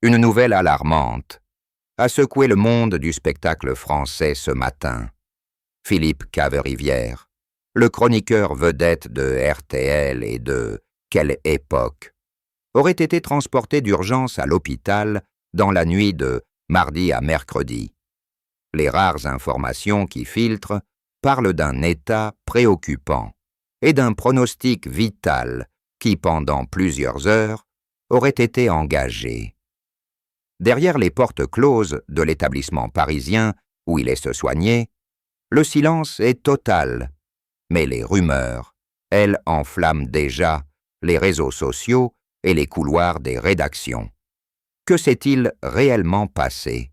Une nouvelle alarmante a secoué le monde du spectacle français ce matin. Philippe Caverivière, le chroniqueur vedette de RTL et de « Quelle époque ?» aurait été transporté d'urgence à l'hôpital dans la nuit de mardi à mercredi. Les rares informations qui filtrent parlent d'un état préoccupant et d'un pronostic vital qui, pendant plusieurs heures, aurait été engagé. Derrière les portes closes de l'établissement parisien où il est se soigner, le silence est total, mais les rumeurs, elles, enflamment déjà les réseaux sociaux et les couloirs des rédactions. Que s'est-il réellement passé?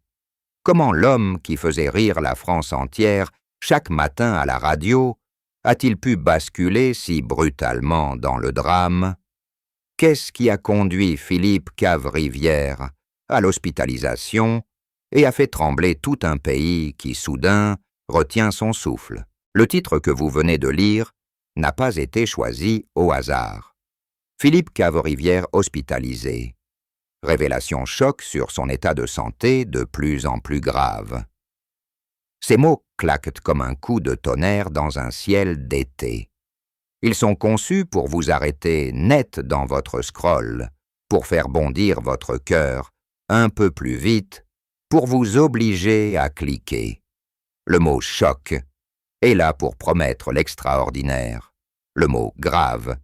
Comment l'homme qui faisait rire la France entière chaque matin à la radio a-t-il pu basculer si brutalement dans le drame? Qu'est-ce qui a conduit Philippe Caverivière à l'hospitalisation et a fait trembler tout un pays qui, soudain, retient son souffle? Le titre que vous venez de lire n'a pas été choisi au hasard. Philippe Caverivière hospitalisé. Révélation choc sur son état de santé de plus en plus grave. Ces mots claquent comme un coup de tonnerre dans un ciel d'été. Ils sont conçus pour vous arrêter net dans votre scroll, pour faire bondir votre cœur un peu plus vite, pour vous obliger à cliquer. Le mot « choc » est là pour promettre l'extraordinaire, le mot « grave »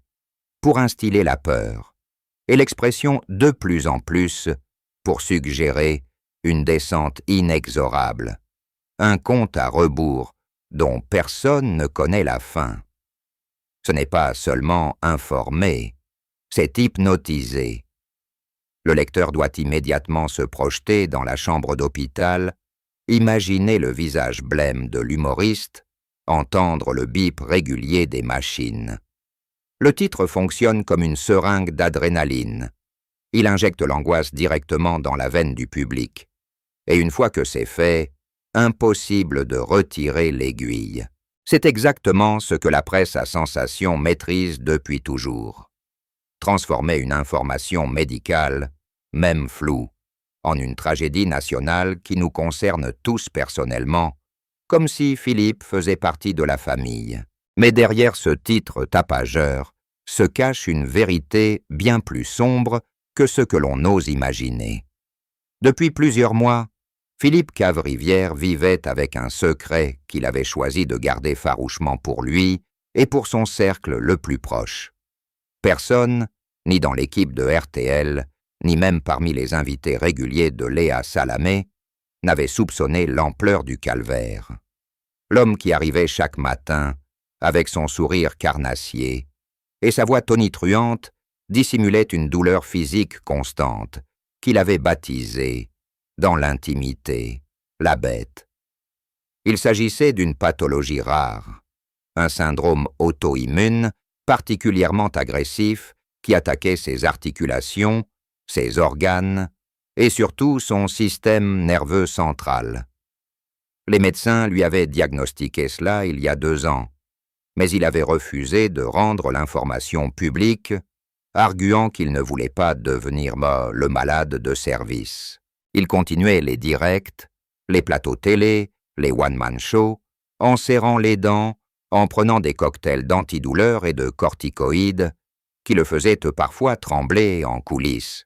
pour instiller la peur, et l'expression « de plus en plus » pour suggérer une descente inexorable, un compte à rebours dont personne ne connaît la fin. Ce n'est pas seulement informer, c'est hypnotiser. Le lecteur doit immédiatement se projeter dans la chambre d'hôpital, imaginer le visage blême de l'humoriste, entendre le bip régulier des machines. Le titre fonctionne comme une seringue d'adrénaline. Il injecte l'angoisse directement dans la veine du public. Et une fois que c'est fait, impossible de retirer l'aiguille. C'est exactement ce que la presse à sensation maîtrise depuis toujours. Transformer une information médicale, même floue, en une tragédie nationale qui nous concerne tous personnellement, comme si Philippe faisait partie de la famille. Mais derrière ce titre tapageur se cache une vérité bien plus sombre que ce que l'on ose imaginer. Depuis plusieurs mois, Philippe Caverivière vivait avec un secret qu'il avait choisi de garder farouchement pour lui et pour son cercle le plus proche. Personne, ni dans l'équipe de RTL, ni même parmi les invités réguliers de Léa Salamé, n'avait soupçonné l'ampleur du calvaire. L'homme qui arrivait chaque matin, avec son sourire carnassier, et sa voix tonitruante, dissimulait une douleur physique constante, qu'il avait baptisée, dans l'intimité, la bête. Il s'agissait d'une pathologie rare, un syndrome auto-immune particulièrement agressif qui attaquait ses articulations, ses organes et surtout son système nerveux central. Les médecins lui avaient diagnostiqué cela il y a 2 ans, mais il avait refusé de rendre l'information publique, arguant qu'il ne voulait pas devenir le malade de service. Il continuait les directs, les plateaux télé, les one-man shows, en serrant les dents, en prenant des cocktails d'antidouleurs et de corticoïdes, qui le faisaient parfois trembler en coulisses.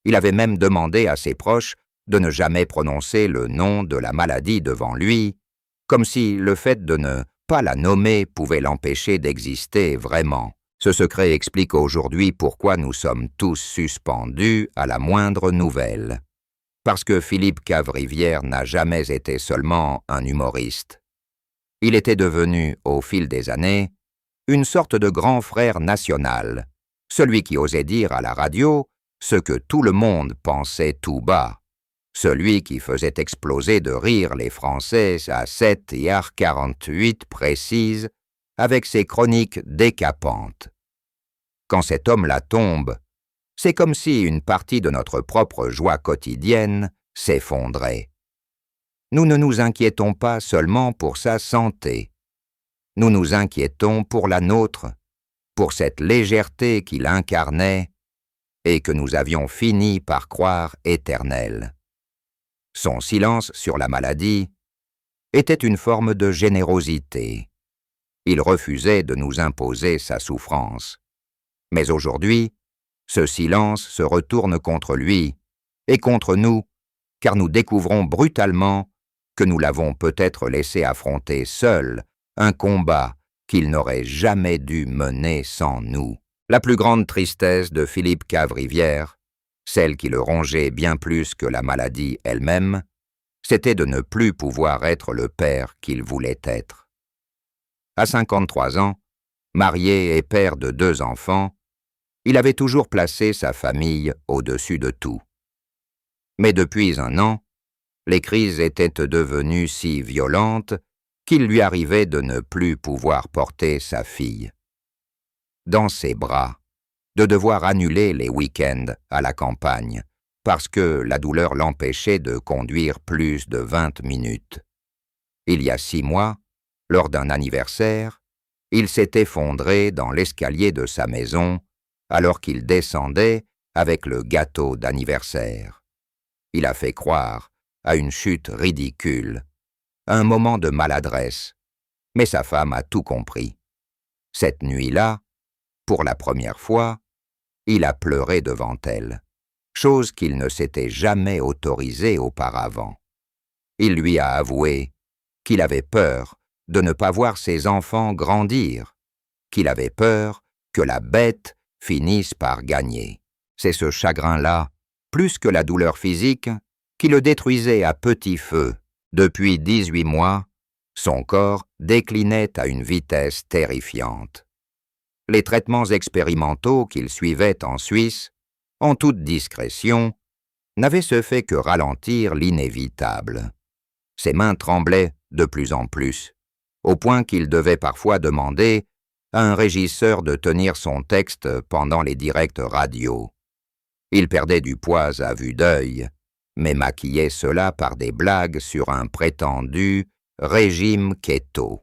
Il avait même demandé à ses proches de ne jamais prononcer le nom de la maladie devant lui, comme si le fait de ne pas la nommer pouvait l'empêcher d'exister vraiment. Ce secret explique aujourd'hui pourquoi nous sommes tous suspendus à la moindre nouvelle. Parce que Philippe Caverivière n'a jamais été seulement un humoriste. Il était devenu, au fil des années, une sorte de grand frère national, celui qui osait dire à la radio ce que tout le monde pensait tout bas, celui qui faisait exploser de rire les Français à 7h48 précises avec ses chroniques décapantes. Quand cet homme-là tombe, c'est comme si une partie de notre propre joie quotidienne s'effondrait. Nous ne nous inquiétons pas seulement pour sa santé. Nous nous inquiétons pour la nôtre, pour cette légèreté qu'il incarnait et que nous avions fini par croire éternel. Son silence sur la maladie était une forme de générosité. Il refusait de nous imposer sa souffrance. Mais aujourd'hui, ce silence se retourne contre lui et contre nous, car nous découvrons brutalement que nous l'avons peut-être laissé affronter seul un combat qu'il n'aurait jamais dû mener sans nous. La plus grande tristesse de Philippe Cave-Rivière, celle qui le rongeait bien plus que la maladie elle-même, c'était de ne plus pouvoir être le père qu'il voulait être. À 53 ans, marié et père de 2 enfants, il avait toujours placé sa famille au-dessus de tout. Mais depuis 1 an, les crises étaient devenues si violentes qu'il lui arrivait de ne plus pouvoir porter sa fille. Dans ses bras, de devoir annuler les week-ends à la campagne, parce que la douleur l'empêchait de conduire plus de 20 minutes. Il y a 6 mois, lors d'un anniversaire, il s'est effondré dans l'escalier de sa maison alors qu'il descendait avec le gâteau d'anniversaire. Il a fait croire à une chute ridicule, un moment de maladresse, mais sa femme a tout compris. Cette nuit-là, pour la première fois, il a pleuré devant elle, chose qu'il ne s'était jamais autorisée auparavant. Il lui a avoué qu'il avait peur de ne pas voir ses enfants grandir, qu'il avait peur que la bête finisse par gagner. C'est ce chagrin-là, plus que la douleur physique, qui le détruisait à petit feu. Depuis 18 mois, son corps déclinait à une vitesse terrifiante. Les traitements expérimentaux qu'il suivait en Suisse, en toute discrétion, n'avaient ce fait que ralentir l'inévitable. Ses mains tremblaient de plus en plus, au point qu'il devait parfois demander à un régisseur de tenir son texte pendant les directs radio. Il perdait du poids à vue d'œil, mais maquillait cela par des blagues sur un prétendu régime keto.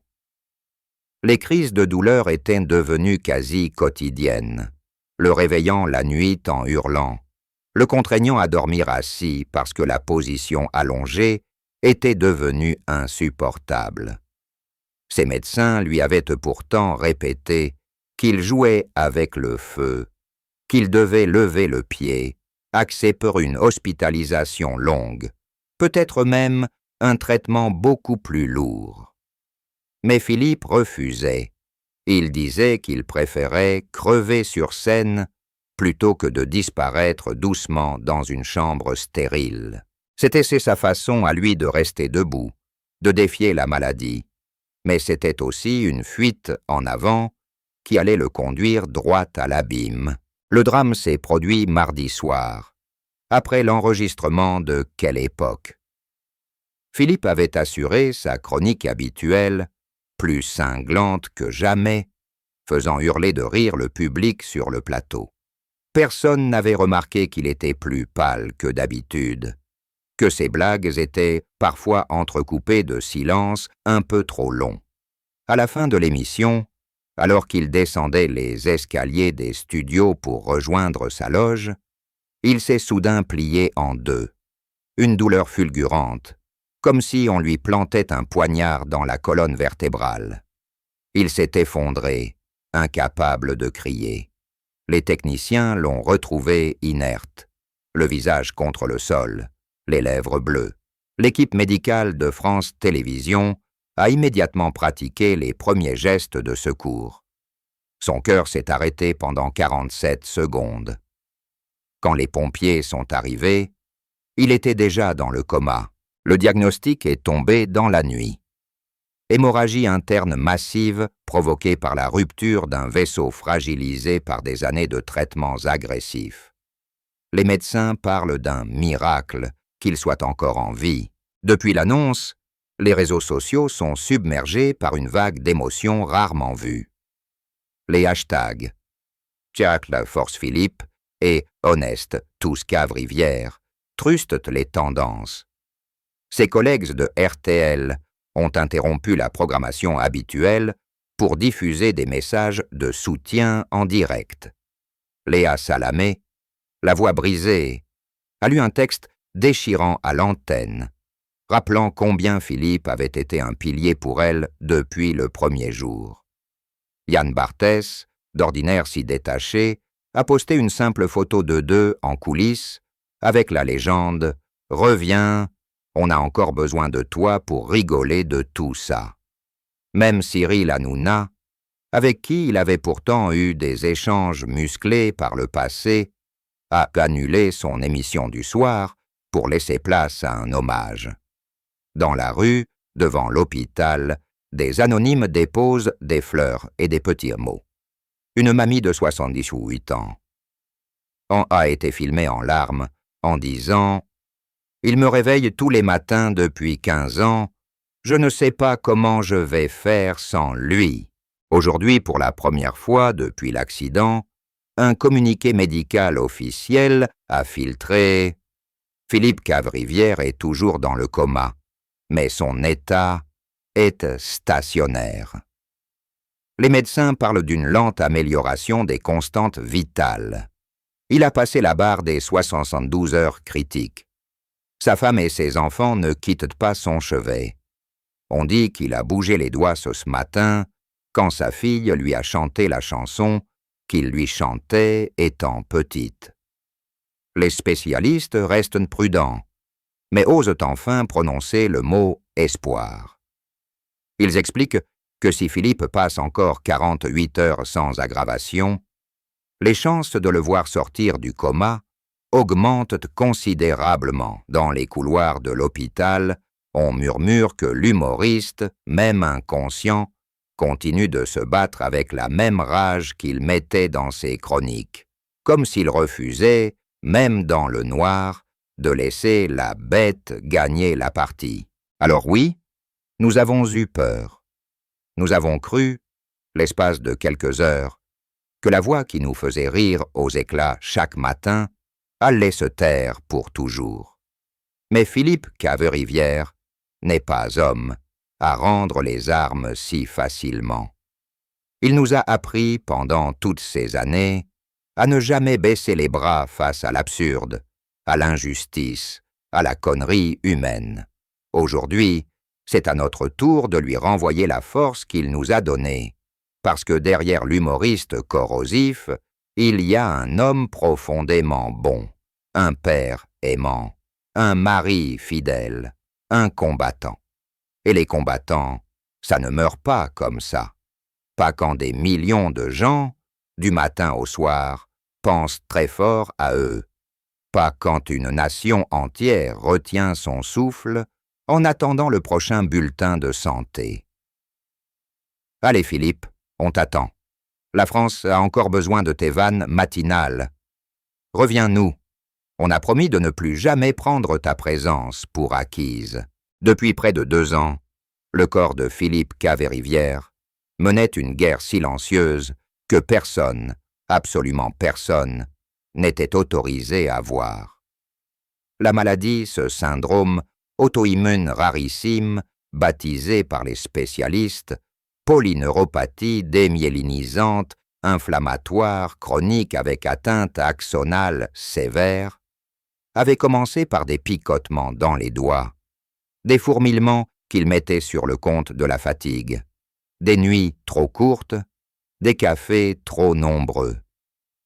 Les crises de douleur étaient devenues quasi quotidiennes, le réveillant la nuit en hurlant, le contraignant à dormir assis parce que la position allongée était devenue insupportable. Ses médecins lui avaient pourtant répété qu'il jouait avec le feu, qu'il devait lever le pied, axé pour une hospitalisation longue, peut-être même un traitement beaucoup plus lourd. Mais Philippe refusait. Il disait qu'il préférait crever sur scène plutôt que de disparaître doucement dans une chambre stérile. C'était sa façon à lui de rester debout, de défier la maladie, mais c'était aussi une fuite en avant qui allait le conduire droit à l'abîme. Le drame s'est produit mardi soir, après l'enregistrement de « Quelle époque ». Philippe avait assuré sa chronique habituelle, plus cinglante que jamais, faisant hurler de rire le public sur le plateau. Personne n'avait remarqué qu'il était plus pâle que d'habitude, que ses blagues étaient parfois entrecoupées de silences un peu trop longs. À la fin de l'émission, alors qu'il descendait les escaliers des studios pour rejoindre sa loge, il s'est soudain plié en deux, une douleur fulgurante, comme si on lui plantait un poignard dans la colonne vertébrale. Il s'est effondré, incapable de crier. Les techniciens l'ont retrouvé inerte, le visage contre le sol, les lèvres bleues. L'équipe médicale de France Télévisions a immédiatement pratiqué les premiers gestes de secours. Son cœur s'est arrêté pendant 47 secondes. Quand les pompiers sont arrivés, il était déjà dans le coma. Le diagnostic est tombé dans la nuit. Hémorragie interne massive provoquée par la rupture d'un vaisseau fragilisé par des années de traitements agressifs. Les médecins parlent d'un miracle qu'il soit encore en vie. Depuis l'annonce, les réseaux sociaux sont submergés par une vague d'émotions rarement vues. Les hashtags « Tjac la force Philippe » et « Honeste tous Cave-Rivière » trustent les tendances. Ses collègues de RTL ont interrompu la programmation habituelle pour diffuser des messages de soutien en direct. Léa Salamé, la voix brisée, a lu un texte déchirant à l'antenne, rappelant combien Philippe avait été un pilier pour elle depuis le premier jour. Yann Barthès, d'ordinaire si détaché, a posté une simple photo de deux en coulisses, avec la légende « Reviens, on a encore besoin de toi pour rigoler de tout ça ». Même Cyril Hanouna, avec qui il avait pourtant eu des échanges musclés par le passé, a annulé son émission du soir pour laisser place à un hommage. Dans la rue, devant l'hôpital, des anonymes déposent des fleurs et des petits mots. Une mamie de 78 ans a été filmée en larmes en disant « Il me réveille tous les matins depuis 15 ans, je ne sais pas comment je vais faire sans lui. » Aujourd'hui, pour la première fois depuis l'accident, un communiqué médical officiel a filtré « Philippe Cavrivière est toujours dans le coma, mais son état est stationnaire. » Les médecins parlent d'une lente amélioration des constantes vitales. Il a passé la barre des 72 heures critiques. Sa femme et ses enfants ne quittent pas son chevet. On dit qu'il a bougé les doigts ce matin quand sa fille lui a chanté la chanson qu'il lui chantait étant petite. Les spécialistes restent prudents, mais osent enfin prononcer le mot « espoir ». Ils expliquent que si Philippe passe encore 48 heures sans aggravation, les chances de le voir sortir du coma augmentent considérablement. Dans les couloirs de l'hôpital, on murmure que l'humoriste, même inconscient, continue de se battre avec la même rage qu'il mettait dans ses chroniques, comme s'il refusait, même dans le noir, de laisser la bête gagner la partie. Alors oui, nous avons eu peur. Nous avons cru, l'espace de quelques heures, que la voix qui nous faisait rire aux éclats chaque matin allait se taire pour toujours. Mais Philippe Cavrivière n'est pas homme à rendre les armes si facilement. Il nous a appris pendant toutes ces années à ne jamais baisser les bras face à l'absurde, à l'injustice, à la connerie humaine. Aujourd'hui, c'est à notre tour de lui renvoyer la force qu'il nous a donnée, parce que derrière l'humoriste corrosif, il y a un homme profondément bon, un père aimant, un mari fidèle, un combattant. Et les combattants, ça ne meurt pas comme ça. Pas quand des millions de gens, du matin au soir, pensent très fort à eux. Pas quand une nation entière retient son souffle en attendant le prochain bulletin de santé. Allez Philippe, on t'attend. La France a encore besoin de tes vannes matinales. Reviens-nous. On a promis de ne plus jamais prendre ta présence pour acquise. Depuis près de 2 ans, le corps de Philippe Cavrivière menait une guerre silencieuse que personne, absolument personne, n'était autorisé à voir. La maladie, ce syndrome auto-immune rarissime, baptisé par les spécialistes polyneuropathie démyélinisante, inflammatoire, chronique avec atteinte axonale sévère, avait commencé par des picotements dans les doigts, des fourmillements qu'il mettait sur le compte de la fatigue, des nuits trop courtes, des cafés trop nombreux.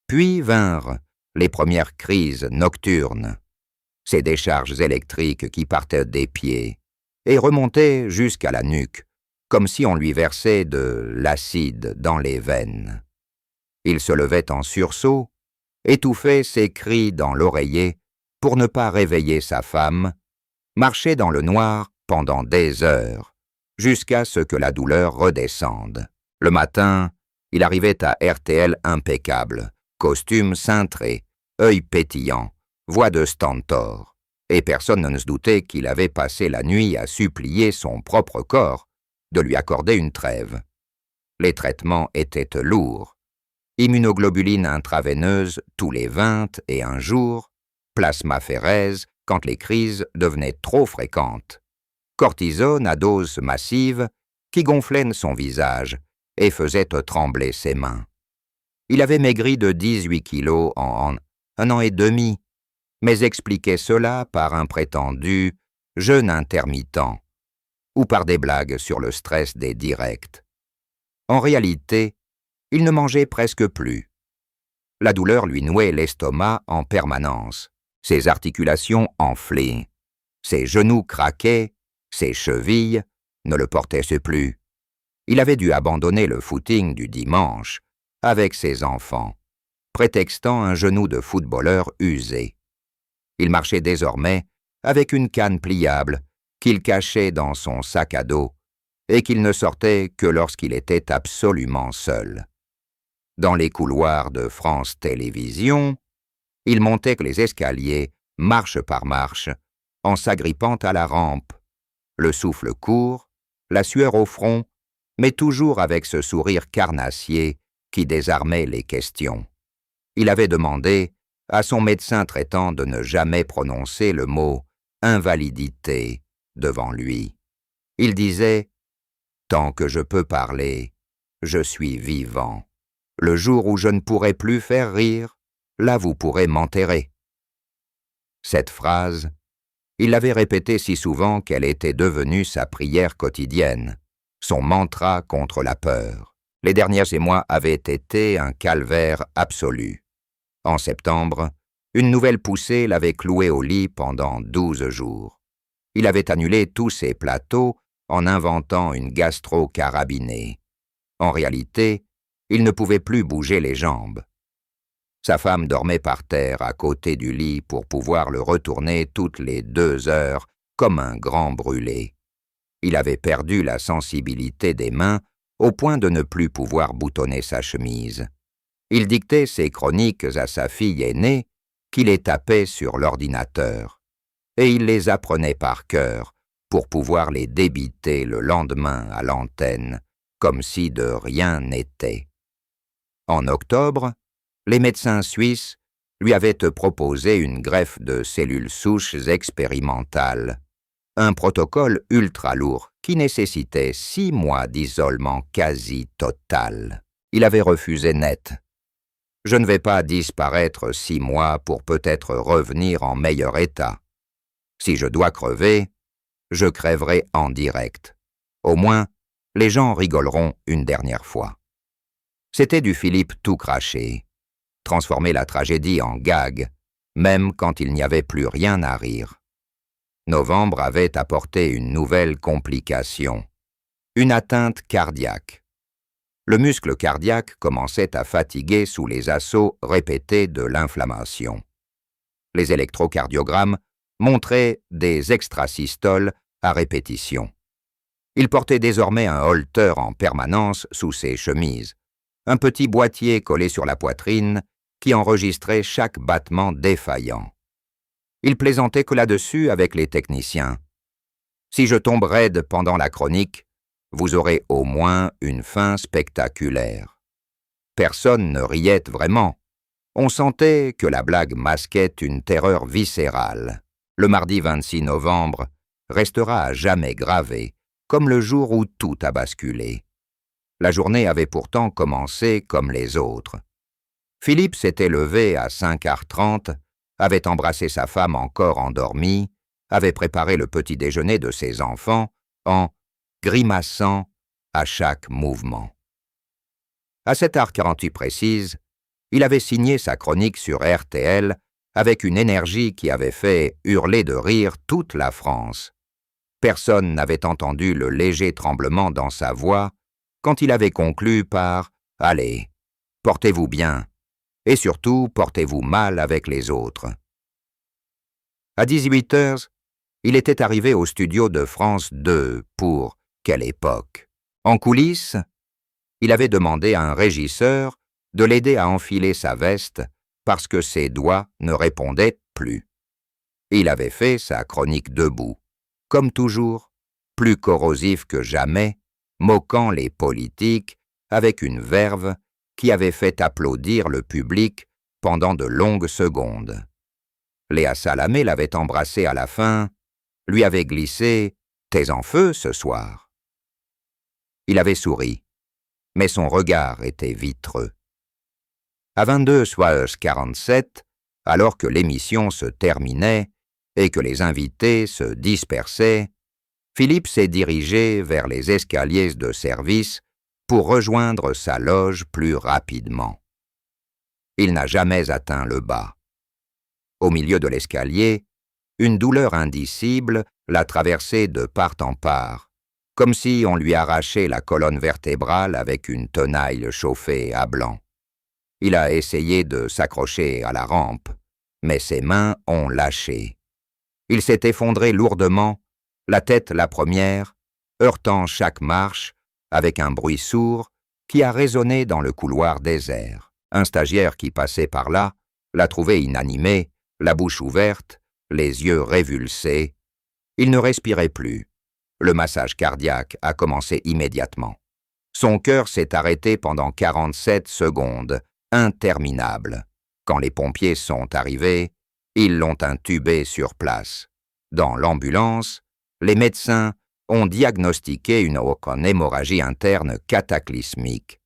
Puis vinrent les premières crises nocturnes, ces décharges électriques qui partaient des pieds et remontaient jusqu'à la nuque, comme si on lui versait de l'acide dans les veines. Il se levait en sursaut, étouffait ses cris dans l'oreiller pour ne pas réveiller sa femme, marchait dans le noir pendant des heures, jusqu'à ce que la douleur redescende. Le matin, il arrivait à RTL impeccable, costume cintré, œil pétillant, voix de stentor, et personne ne se doutait qu'il avait passé la nuit à supplier son propre corps de lui accorder une trêve. Les traitements étaient lourds. Immunoglobuline intraveineuse tous les 21 jours, plasmaphérèse quand les crises devenaient trop fréquentes, cortisone à dose massive qui gonflait son visage et faisait trembler ses mains. Il avait maigri de 18 kilos en 1 an et demi, mais expliquait cela par un prétendu jeûne intermittent ou par des blagues sur le stress des directs. En réalité, il ne mangeait presque plus. La douleur lui nouait l'estomac en permanence, ses articulations enflées, ses genoux craquaient, ses chevilles ne le portaient plus. Il avait dû abandonner le footing du dimanche avec ses enfants, prétextant un genou de footballeur usé. Il marchait désormais avec une canne pliable qu'il cachait dans son sac à dos et qu'il ne sortait que lorsqu'il était absolument seul. Dans les couloirs de France Télévisions, il montait les escaliers, marche par marche, en s'agrippant à la rampe, le souffle court, la sueur au front, mais toujours avec ce sourire carnassier qui désarmait les questions. Il avait demandé à son médecin traitant de ne jamais prononcer le mot « invalidité » devant lui. Il disait « Tant que je peux parler, je suis vivant. Le jour où je ne pourrai plus faire rire, là vous pourrez m'enterrer. » Cette phrase, il l'avait répétée si souvent qu'elle était devenue sa prière quotidienne, son mantra contre la peur. Les derniers émois avaient été un calvaire absolu. En septembre, une nouvelle poussée l'avait cloué au lit pendant 12 jours. Il avait annulé tous ses plateaux en inventant une gastro-carabinée. En réalité, il ne pouvait plus bouger les jambes. Sa femme dormait par terre à côté du lit pour pouvoir le retourner toutes les 2 heures comme un grand brûlé. Il avait perdu la sensibilité des mains au point de ne plus pouvoir boutonner sa chemise. Il dictait ses chroniques à sa fille aînée qui les tapait sur l'ordinateur, et il les apprenait par cœur pour pouvoir les débiter le lendemain à l'antenne, comme si de rien n'était. En octobre, les médecins suisses lui avaient proposé une greffe de cellules souches expérimentales, un protocole ultra lourd qui nécessitait 6 mois d'isolement quasi total. Il avait refusé net. « Je ne vais pas disparaître 6 mois pour peut-être revenir en meilleur état. Si je dois crever, je crèverai en direct. Au moins, les gens rigoleront une dernière fois. » C'était du Philippe tout craché, transformer la tragédie en gag, même quand il n'y avait plus rien à rire. Novembre avait apporté une nouvelle complication, une atteinte cardiaque. Le muscle cardiaque commençait à fatiguer sous les assauts répétés de l'inflammation. Les électrocardiogrammes montraient des extrasystoles à répétition. Il portait désormais un holter en permanence sous ses chemises, un petit boîtier collé sur la poitrine qui enregistrait chaque battement défaillant. Il plaisantait que là-dessus avec les techniciens. « Si je tombe raide pendant la chronique, vous aurez au moins une fin spectaculaire. » Personne ne riait vraiment. On sentait que la blague masquait une terreur viscérale. Le mardi 26 novembre restera à jamais gravé, comme le jour où tout a basculé. La journée avait pourtant commencé comme les autres. Philippe s'était levé à 5h30, avait embrassé sa femme encore endormie, avait préparé le petit déjeuner de ses enfants en grimaçant à chaque mouvement. À 7h48 précise, il avait signé sa chronique sur RTL avec une énergie qui avait fait hurler de rire toute la France. Personne n'avait entendu le léger tremblement dans sa voix quand il avait conclu par « Allez, portez-vous bien, et surtout portez-vous mal avec les autres. » À 18h, il était arrivé au studio de France 2 pour « Quelle époque ?» En coulisses, il avait demandé à un régisseur de l'aider à enfiler sa veste parce que ses doigts ne répondaient plus. Il avait fait sa chronique debout, comme toujours, plus corrosif que jamais, moquant les politiques avec une verve qui avait fait applaudir le public pendant de longues secondes. Léa Salamé l'avait embrassé à la fin, lui avait glissé « T'es en feu ce soir ». Il avait souri, mais son regard était vitreux. À 22h47, alors que l'émission se terminait et que les invités se dispersaient, Philippe s'est dirigé vers les escaliers de service pour rejoindre sa loge plus rapidement. Il n'a jamais atteint le bas. Au milieu de l'escalier, une douleur indicible l'a traversé de part en part, comme si on lui arrachait la colonne vertébrale avec une tenaille chauffée à blanc. Il a essayé de s'accrocher à la rampe, mais ses mains ont lâché. Il s'est effondré lourdement, la tête la première, heurtant chaque marche avec un bruit sourd qui a résonné dans le couloir désert. Un stagiaire qui passait par là l'a trouvé inanimé, la bouche ouverte, les yeux révulsés. Il ne respirait plus. Le massage cardiaque a commencé immédiatement. Son cœur s'est arrêté pendant 47 secondes, interminable. Quand les pompiers sont arrivés, ils l'ont intubé sur place. Dans l'ambulance, les médecins ont diagnostiqué une hémorragie interne cataclysmique,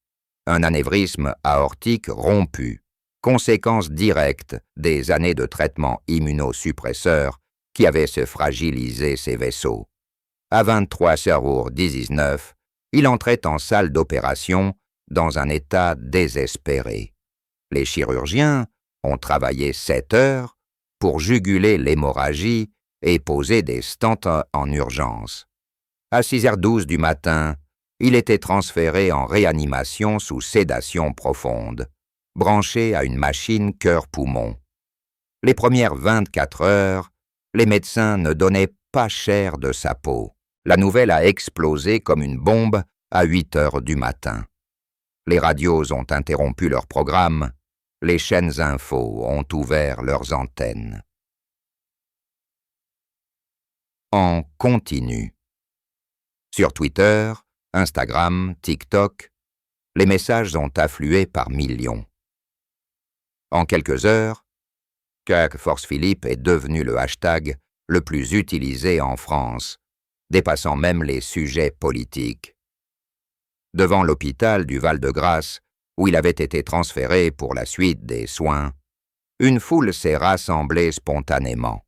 un anévrisme aortique rompu, conséquence directe des années de traitement immunosuppresseur qui avaient fragilisé ses vaisseaux. À 23h19, il entrait en salle d'opération dans un état désespéré. Les chirurgiens ont travaillé 7 heures pour juguler l'hémorragie et poser des stents en urgence. À 6h12 du matin, il était transféré en réanimation sous sédation profonde, branché à une machine cœur-poumon. Les premières 24 heures, les médecins ne donnaient pas cher de sa peau. La nouvelle a explosé comme une bombe à 8h du matin. Les radios ont interrompu leur programme, les chaînes infos ont ouvert leurs antennes. En continu. Sur Twitter, Instagram, TikTok, les messages ont afflué par millions. En quelques heures, Force Philippe est devenu le hashtag le plus utilisé en France, dépassant même les sujets politiques. Devant l'hôpital du Val-de-Grâce, où il avait été transféré pour la suite des soins, une foule s'est rassemblée spontanément.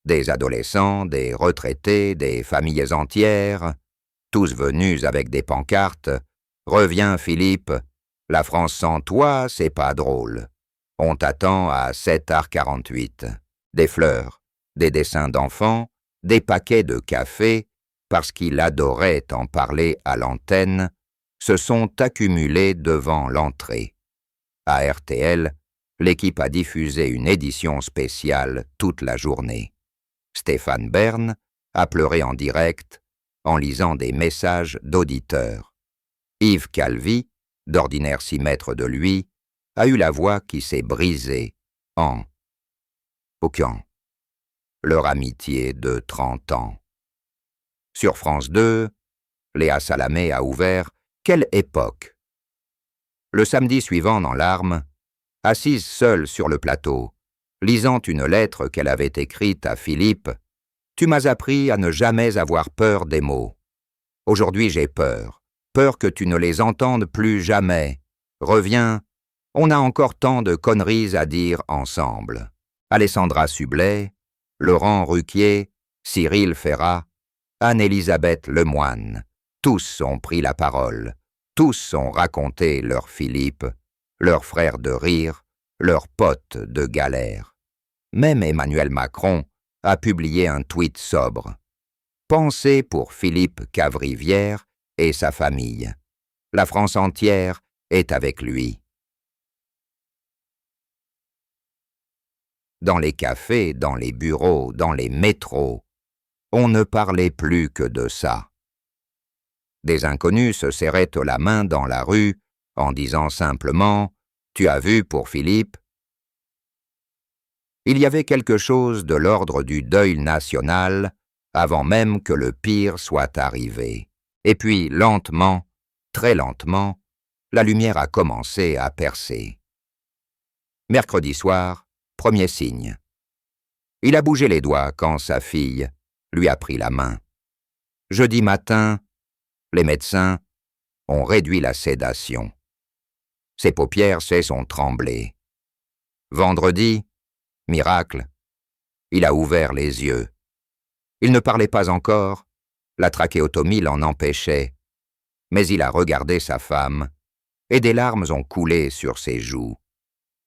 Des adolescents, des retraités, des familles entières, tous venus avec des pancartes « Reviens Philippe, la France sans toi, c'est pas drôle. On t'attend à 7h48. » Des fleurs, des dessins d'enfants, des paquets de café, parce qu'il adorait en parler à l'antenne, se sont accumulés devant l'entrée. À RTL, l'équipe a diffusé une édition spéciale toute la journée. Stéphane Bern a pleuré en direct en lisant des messages d'auditeurs. Yves Calvi, d'ordinaire 6 mètres de lui, a eu la voix qui s'est brisée en Aucun. Leur amitié de 30 ans. Sur France 2, Léa Salamé a ouvert « Quelle époque ?» Le samedi suivant en larmes, assise seule sur le plateau, lisant une lettre qu'elle avait écrite à Philippe, « Tu m'as appris à ne jamais avoir peur des mots. Aujourd'hui j'ai peur, peur que tu ne les entendes plus jamais. Reviens, on a encore tant de conneries à dire ensemble. » Alessandra Sublet, Laurent Ruquier, Cyril Ferrat, Anne-Élisabeth Lemoine, tous ont pris la parole, tous ont raconté leur Philippe, leur frère de rire, leur pote de galère. Même Emmanuel Macron a publié un tweet sobre. Pensez pour Philippe Cavrivière et sa famille. La France entière est avec lui. Dans les cafés, dans les bureaux, dans les métros, on ne parlait plus que de ça. Des inconnus se serraient la main dans la rue en disant simplement « Tu as vu pour Philippe ?» Il y avait quelque chose de l'ordre du deuil national avant même que le pire soit arrivé. Et puis, lentement, très lentement, la lumière a commencé à percer. Mercredi soir, premier signe. Il a bougé les doigts quand sa fille lui a pris la main. Jeudi matin, les médecins ont réduit la sédation. Ses paupières se sont tremblées. Vendredi, Miracle, il a ouvert les yeux. Il ne parlait pas encore, la trachéotomie l'en empêchait, mais il a regardé sa femme, et des larmes ont coulé sur ses joues.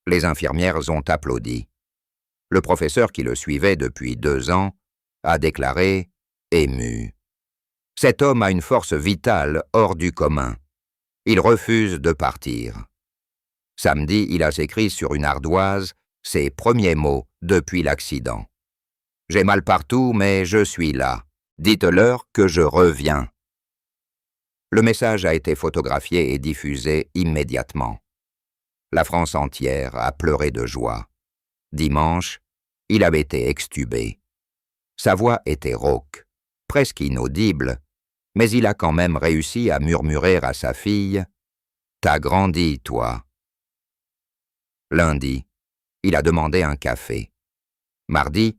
Les infirmières ont applaudi. Le professeur qui le suivait depuis 2 ans a déclaré ému. Cet homme a une force vitale hors du commun. Il refuse de partir. Samedi, il a écrit sur une ardoise ses premiers mots depuis l'accident. « J'ai mal partout, mais je suis là. Dites-leur que je reviens. » Le message a été photographié et diffusé immédiatement. La France entière a pleuré de joie. Dimanche, il avait été extubé. Sa voix était rauque, presque inaudible, mais il a quand même réussi à murmurer à sa fille « T'as grandi, toi. » Lundi, il a demandé un café. Mardi,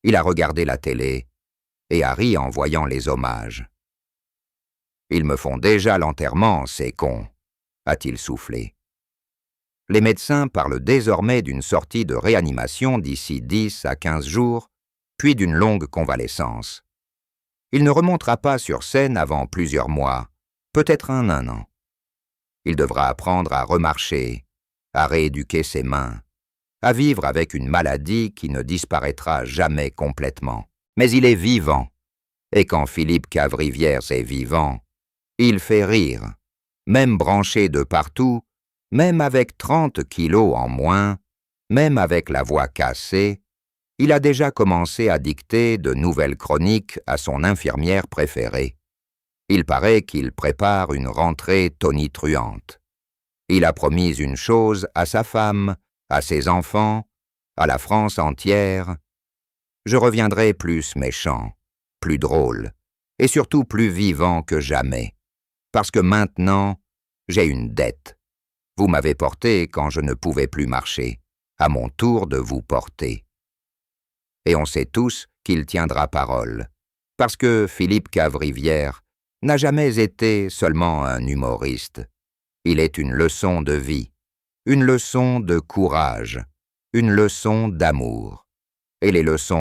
il a regardé la télé et a ri en voyant les hommages. « Ils me font déjà l'enterrement, ces cons », a-t-il soufflé. Les médecins parlent désormais d'une sortie de réanimation d'ici 10 à 15 jours, puis d'une longue convalescence. Il ne remontera pas sur scène avant plusieurs mois, peut-être un an. Il devra apprendre à remarcher, à rééduquer ses mains, à vivre avec une maladie qui ne disparaîtra jamais complètement. Mais il est vivant, et quand Philippe Cavrivière est vivant, il fait rire, même branché de partout, même avec 30 kilos en moins, même avec la voix cassée, il a déjà commencé à dicter de nouvelles chroniques à son infirmière préférée. Il paraît qu'il prépare une rentrée tonitruante. Il a promis une chose à sa femme, à ses enfants, à la France entière. Je reviendrai plus méchant, plus drôle, et surtout plus vivant que jamais, parce que maintenant, j'ai une dette. Vous m'avez porté quand je ne pouvais plus marcher, à mon tour de vous porter. Et on sait tous qu'il tiendra parole, parce que Philippe Cavrivière n'a jamais été seulement un humoriste. Il est une leçon de vie, une leçon de courage, une leçon d'amour. Et les leçons